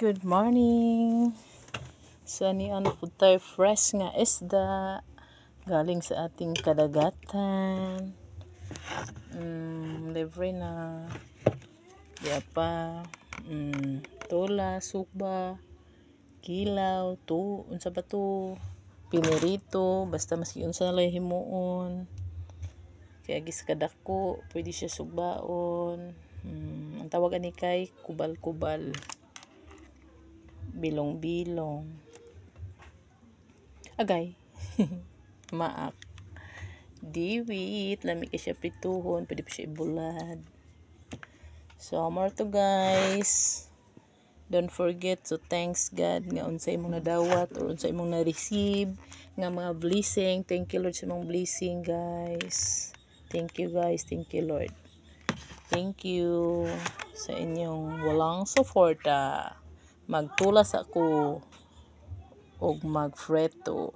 Good morning. So niyan po tayo fresh nga isda galing sa ating kadagatan. Libre na. Yapa. Tola, sukba, kilaw, unsa ba to? Pinirito, basta maski unsa na lang himuon. Kaya giskadako, pwede siya sugbaon. Ang tawag ani kay kubal-kubal. Bilong-bilong. Agay. Maak. Diwit. Lami ka siya prituhon. Pwede pa siya ibulad. So, more to guys. Don't forget to thanks God nga unsay imong nadawat or unsay imong na-receive nga mga blessing. Thank you Lord sa imong blessing guys. Thank you guys. Thank you Lord. Thank you sa inyong walang suporta. Magtulas ako og magfreto.